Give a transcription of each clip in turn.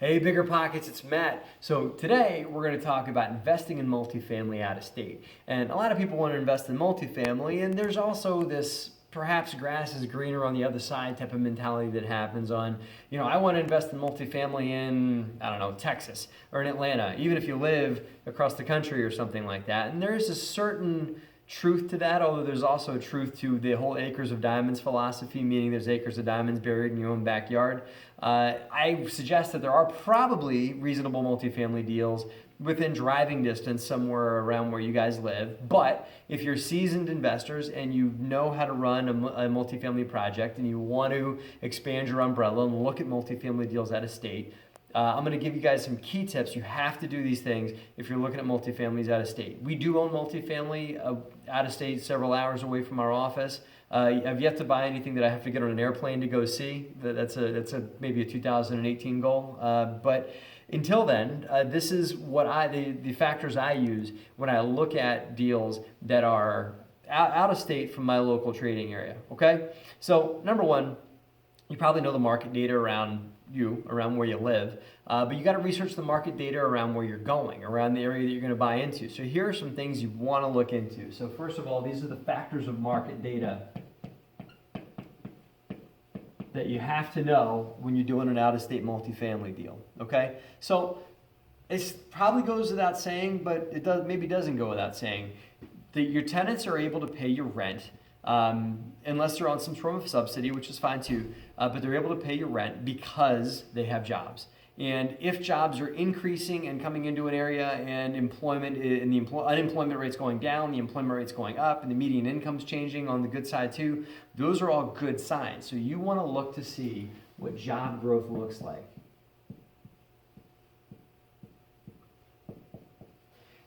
Hey, Bigger Pockets, it's Matt. So today we're going to talk about investing in multifamily out of state. And a lot of people want to invest in multifamily, and there's also this perhaps grass is greener on the other side type of mentality that happens on, I want to invest in multifamily in, I don't know, Texas or in Atlanta, even if you live across the country or something like that. And there's a certain truth to that, although there's also truth to the whole acres of diamonds philosophy, meaning there's acres of diamonds buried in your own backyard. I suggest that there are probably reasonable multifamily deals within driving distance somewhere around where you guys live. But if you're seasoned investors and you know how to run a multifamily project and you want to expand your umbrella and look at multifamily deals out of state, I'm going to give you guys some key tips. You have to do these things if you're looking at multifamilies out of state. We do own multifamily out of state, several hours away from our office. I've yet to buy anything that I have to get on an airplane to go see. That's maybe a 2018 goal. But until then, this is what the factors I use when I look at deals that are out of state from my local trading area. Okay, so number one, you probably know the market data around where you live, but you got to research the market data around where you're going, around the area that you're going to buy into. So here are some things you want to look into. So first of all, these are the factors of market data that you have to know when you're doing an out-of-state multifamily deal. Okay, so it probably goes without saying, but it maybe doesn't go without saying that your tenants are able to pay your rent. Unless they're on some form of subsidy, which is fine too, but they're able to pay your rent because they have jobs. And if jobs are increasing and coming into an area and unemployment rate's going down, the employment rate's going up, and the median income's changing on the good side too, those are all good signs. So you want to look to see what job growth looks like.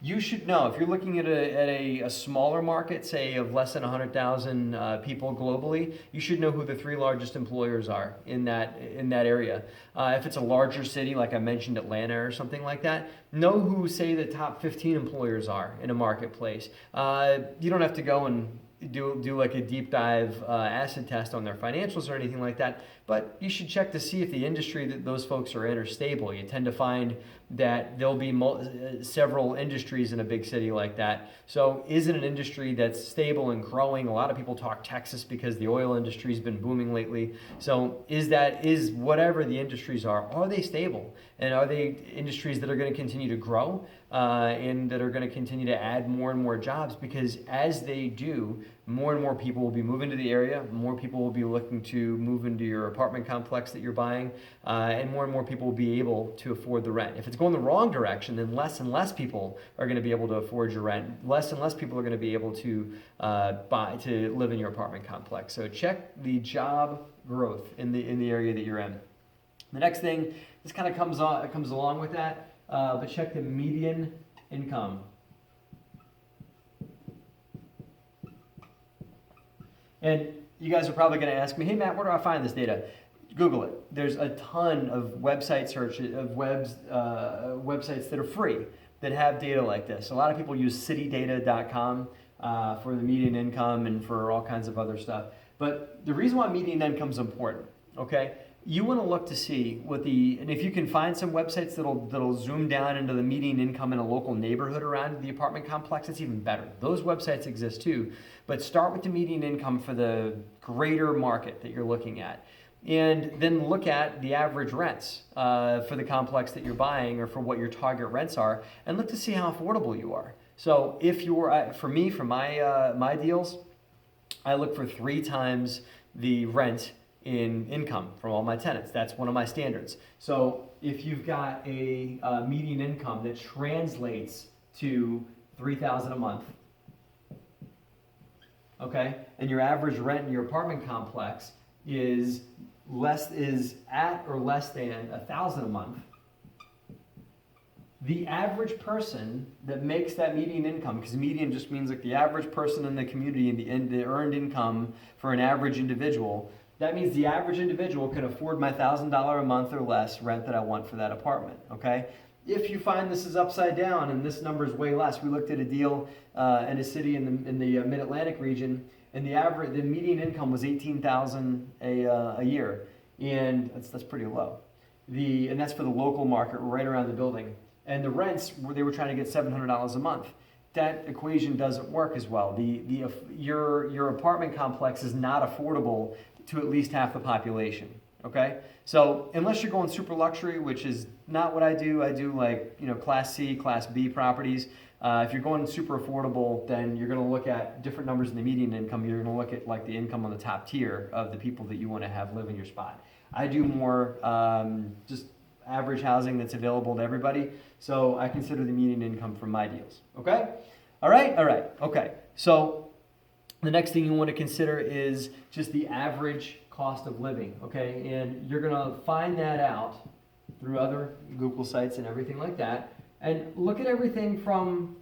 You should know, if you're looking at a smaller market, say of less than 100,000 people globally, you should know who the three largest employers are in that area. If it's a larger city, like I mentioned, Atlanta or something like that, know who, say, the top 15 employers are in a marketplace. You don't have to go and do like a deep dive acid test on their financials or anything like that, but you should check to see if the industry that those folks are in are stable. You tend to find that there'll be several industries in a big city like that. So is it an industry that's stable and growing? A lot of people talk Texas because the oil industry's been booming lately. So is whatever the industries are they stable? And are they industries that are going to continue to grow and that are going to continue to add more and more jobs? Because as they do, more and more people will be moving to the area, more people will be looking to move into your apartment complex that you're buying, and more people will be able to afford the rent. If it's going the wrong direction, then less and less people are going to be able to afford your rent. Less and less people are going to be able to live in your apartment complex. So check the job growth in the area that you're in. The next thing, this kind of comes along with that, but check the median income. And you guys are probably going to ask me, hey Matt, where do I find this data? Google it. There's a ton of website searches of websites that are free that have data like this. A lot of people use citydata.com for the median income and for all kinds of other stuff. But the reason why median income is important, okay? You want to look to see and if you can find some websites that'll zoom down into the median income in a local neighborhood around the apartment complex, it's even better. Those websites exist too, but start with the median income for the greater market that you're looking at. And then look at the average rents for the complex that you're buying or for what your target rents are, and look to see how affordable you are. So if for my deals, I look for 3 times the rent in income from all my tenants. That's one of my standards. So if you've got a median income that translates to $3,000 a month, okay, and your average rent in your apartment complex is at or less than $1,000 a month, the average person that makes that median income, because median just means like the average person in the community and the earned income for an average individual, that means the average individual can afford my $1,000 a month or less rent that I want for that apartment, okay? If you find this is upside down and this number is way less, we looked at a deal in a city in the Mid-Atlantic region, and the median income was $18,000 a year, and that's pretty low. and that's for the local market right around the building. And the rents, they were trying to get $700 a month. That equation doesn't work as well. Your apartment complex is not affordable to at least half the population. Okay, so unless you're going super luxury, which is not what I do like Class C, Class B properties. If you're going super affordable, then you're going to look at different numbers in the median income. You're going to look at like the income on the top tier of the people that you want to have live in your spot. I do more just average housing that's available to everybody. So I consider the median income from my deals. Okay? All right? Okay. So the next thing you want to consider is just the average cost of living. Okay? And you're going to find that out through other Google sites and everything like that. And look at everything from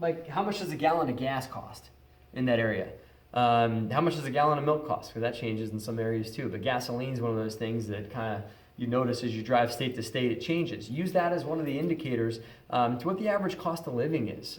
like how much does a gallon of gas cost in that area? How much does a gallon of milk cost? Because that changes in some areas too. But gasoline is one of those things that kind of you notice as you drive state to state, it changes. Use that as one of the indicators to what the average cost of living is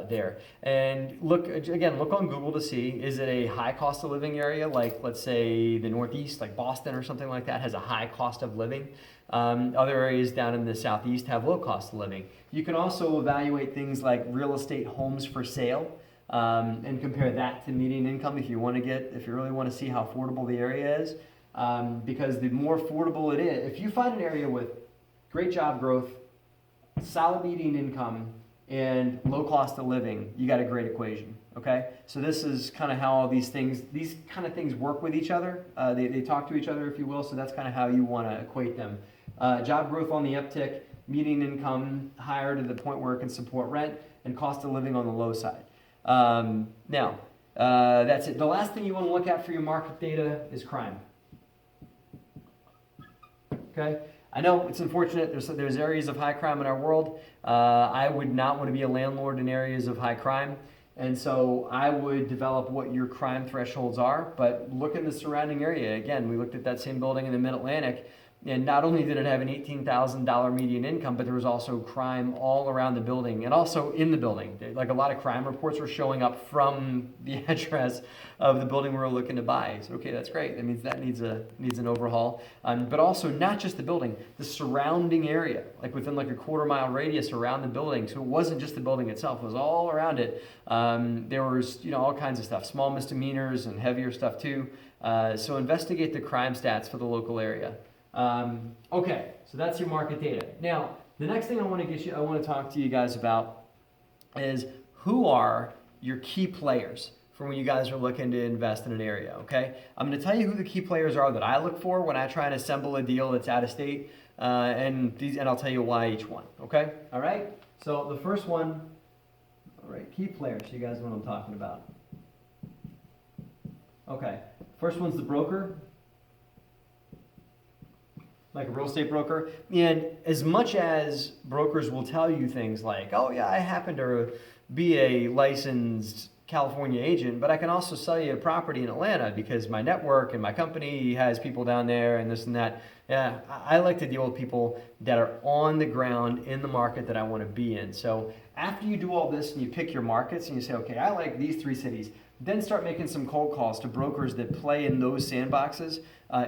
there. And look on Google to see, is it a high cost of living area? Like let's say the Northeast, like Boston or something like that has a high cost of living. Other areas down in the Southeast have low cost of living. You can also evaluate things like real estate homes for sale and compare that to median income if you really want to see how affordable the area is. Because the more affordable it is, if you find an area with great job growth, solid median income, and low cost of living, you got a great equation. Okay, so this is kind of how all these kind of things work with each other. They talk to each other, if you will. So that's kind of how you want to equate them. Job growth on the uptick, median income higher to the point where it can support rent, and cost of living on the low side. Now, that's it. The last thing you want to look at for your market data is crime. Okay, I know it's unfortunate. There's areas of high crime in our world. I would not want to be a landlord in areas of high crime, and so I would develop what your crime thresholds are. But look in the surrounding area. Again, we looked at that same building in the Mid-Atlantic, and not only did it have an $18,000 median income, but there was also crime all around the building and also in the building. Like a lot of crime reports were showing up from the address of the building we were looking to buy. So, okay, that's great. That means that needs an overhaul. But also not just the building, the surrounding area, like within like a quarter-mile radius around the building. So it wasn't just the building itself; it was all around it. There was all kinds of stuff, small misdemeanors and heavier stuff too. So investigate the crime stats for the local area. Okay, so that's your market data. Now, the next thing I want to talk to you guys about is who are your key players for when you guys are looking to invest in an area, okay? I'm going to tell you who the key players are that I look for when I try and assemble a deal that's out of state, and I'll tell you why each one, okay? All right? So the first one, all right, key players, you guys know what I'm talking about. Okay, first one's the broker. Like a real estate broker. And as much as brokers will tell you things like, oh yeah, I happen to be a licensed California agent, but I can also sell you a property in Atlanta because my network and my company has people down there and this and that. Yeah, I like to deal with people that are on the ground in the market that I want to be in. So after you do all this and you pick your markets and you say, okay, I like these 3 cities, then start making some cold calls to brokers that play in those sandboxes,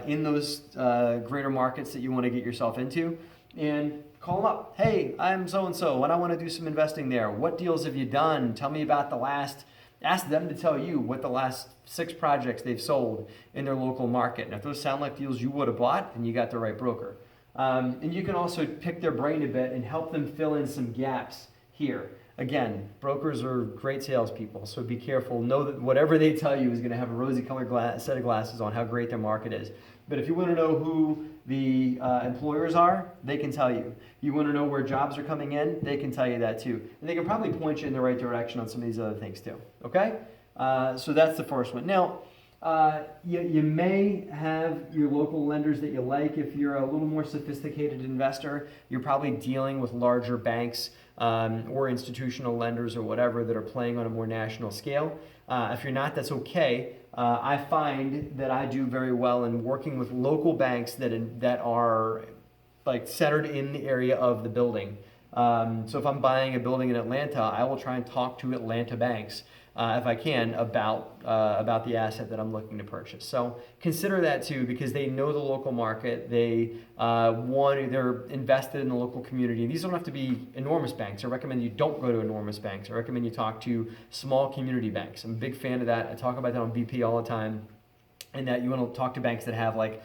in those greater markets that you want to get yourself into, and call them up. Hey, I'm so-and-so, and I want to do some investing there. What deals have you done? Tell me about ask them to tell you what the last 6 projects they've sold in their local market. And if those sound like deals you would have bought, then you got the right broker. And you can also pick their brain a bit and help them fill in some gaps here. Again, brokers are great salespeople, so be careful. Know that whatever they tell you is going to have a rosy-colored set of glasses on how great their market is. But if you want to know who the employers are, they can tell you. You want to know where jobs are coming in, they can tell you that too. And they can probably point you in the right direction on some of these other things too. Okay? So that's the first one. Now, you may have your local lenders that you like. If you're a little more sophisticated investor, you're probably dealing with larger banks or institutional lenders or whatever that are playing on a more national scale. If you're not, that's okay. I find that I do very well in working with local banks that are like centered in the area of the building. So if I'm buying a building in Atlanta, I will try and talk to Atlanta banks if I can, about the asset that I'm looking to purchase. So consider that too, because they know the local market. They're invested in the local community. These don't have to be enormous banks. I recommend you don't go to enormous banks. I recommend you talk to small community banks. I'm a big fan of that. I talk about that on BP all the time, and that you want to talk to banks that have like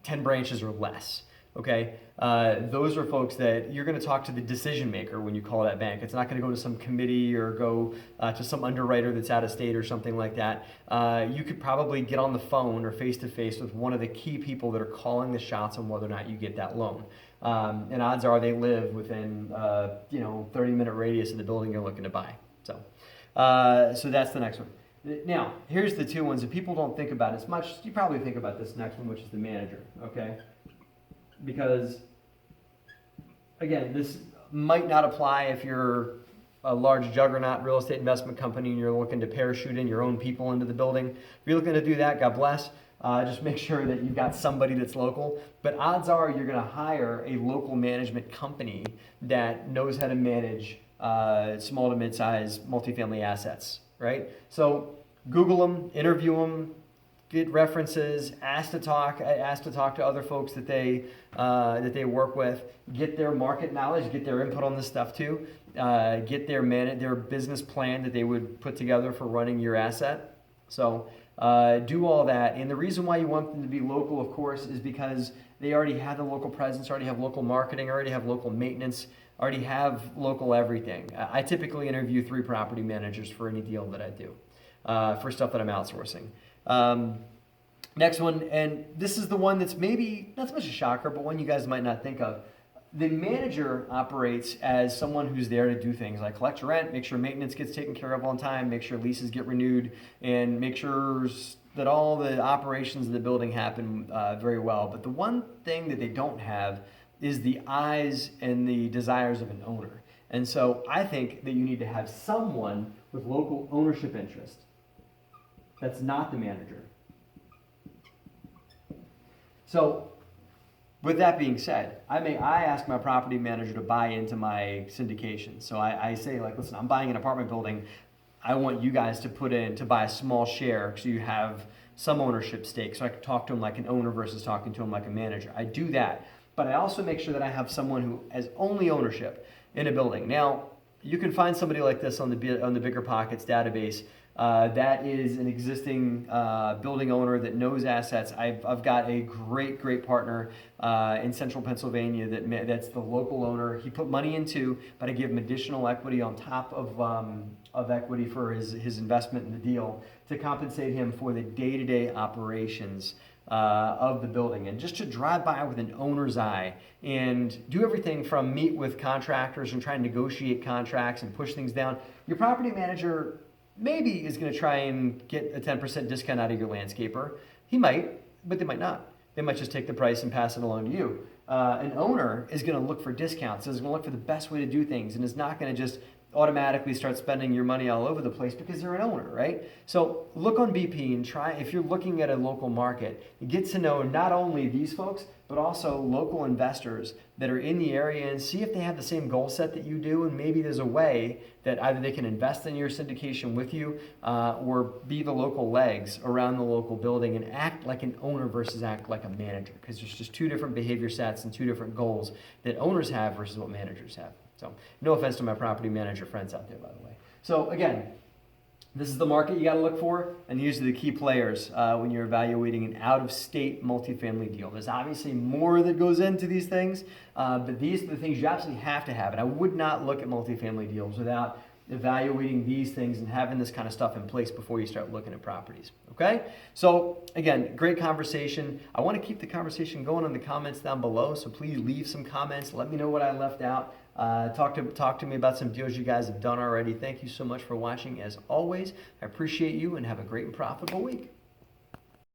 10 branches or less. Okay, those are folks that you're going to talk to the decision maker when you call that bank. It's not going to go to some committee or go to some underwriter that's out of state or something like that. You could probably get on the phone or face to face with one of the key people that are calling the shots on whether or not you get that loan. And odds are they live within 30-minute radius of the building you're looking to buy. So that's the next one. Now, here's the two ones that people don't think about as much. You probably think about this next one, which is the manager. Okay. Because, again, this might not apply if you're a large juggernaut real estate investment company and you're looking to parachute in your own people into the building. If you're looking to do that, God bless. Just make sure that you've got somebody that's local. But odds are you're going to hire a local management company that knows how to manage small to mid-size multifamily assets, right? So Google them, interview them, get references, ask to talk to other folks that they work with, get their market knowledge, get their input on this stuff too, get their business plan that they would put together for running your asset. So do all that. And the reason why you want them to be local, of course, is because they already have the local presence, already have local marketing, already have local maintenance, already have local everything. I typically interview 3 property managers for any deal that I do, for stuff that I'm outsourcing. Next one, and this is the one that's maybe not so much a shocker, but one you guys might not think of. The manager operates as someone who's there to do things like collect your rent, make sure maintenance gets taken care of on time, make sure leases get renewed, and make sure that all the operations of the building happen very well. But the one thing that they don't have is the eyes and the desires of an owner. And so I think that you need to have someone with local ownership interest. That's not the manager. So, with that being said, I ask my property manager to buy into my syndication. So I say, like, listen, I'm buying an apartment building. I want you guys to buy a small share so you have some ownership stake. So I can talk to him like an owner versus talking to him like a manager. I do that. But I also make sure that I have someone who has only ownership in a building. Now, you can find somebody like this on the BiggerPockets database. That is an existing building owner that knows assets. I've got a great partner in central Pennsylvania that's the local owner. He put money into, but I give him additional equity on top of equity for his investment in the deal to compensate him for the day-to-day operations of the building, and just to drive by with an owner's eye and do everything from meet with contractors and try and negotiate contracts and push things down. Your property manager maybe is going to try and get a 10% discount out of your landscaper. He might, but they might not. They might just take the price and pass it along to you. An owner is going to look for discounts, is going to look for the best way to do things, and is not going to just automatically start spending your money all over the place because they're an owner, right? So look on BP and try, if you're looking at a local market, get to know not only these folks, but also local investors that are in the area, and see if they have the same goal set that you do, and maybe there's a way that either they can invest in your syndication with you or be the local legs around the local building and act like an owner versus act like a manager, because there's just 2 different behavior sets and 2 different goals that owners have versus what managers have. So no offense to my property manager friends out there, by the way. So again, this is the market you got to look for, and these are the key players when you're evaluating an out-of-state multifamily deal. There's obviously more that goes into these things, but these are the things you absolutely have to have. And I would not look at multifamily deals without evaluating these things and having this kind of stuff in place before you start looking at properties. Okay? So again, great conversation. I want to keep the conversation going in the comments down below, so please leave some comments. Let me know what I left out. Talk to me about some deals you guys have done already. Thank you so much for watching. As always, I appreciate you, and have a great and profitable week.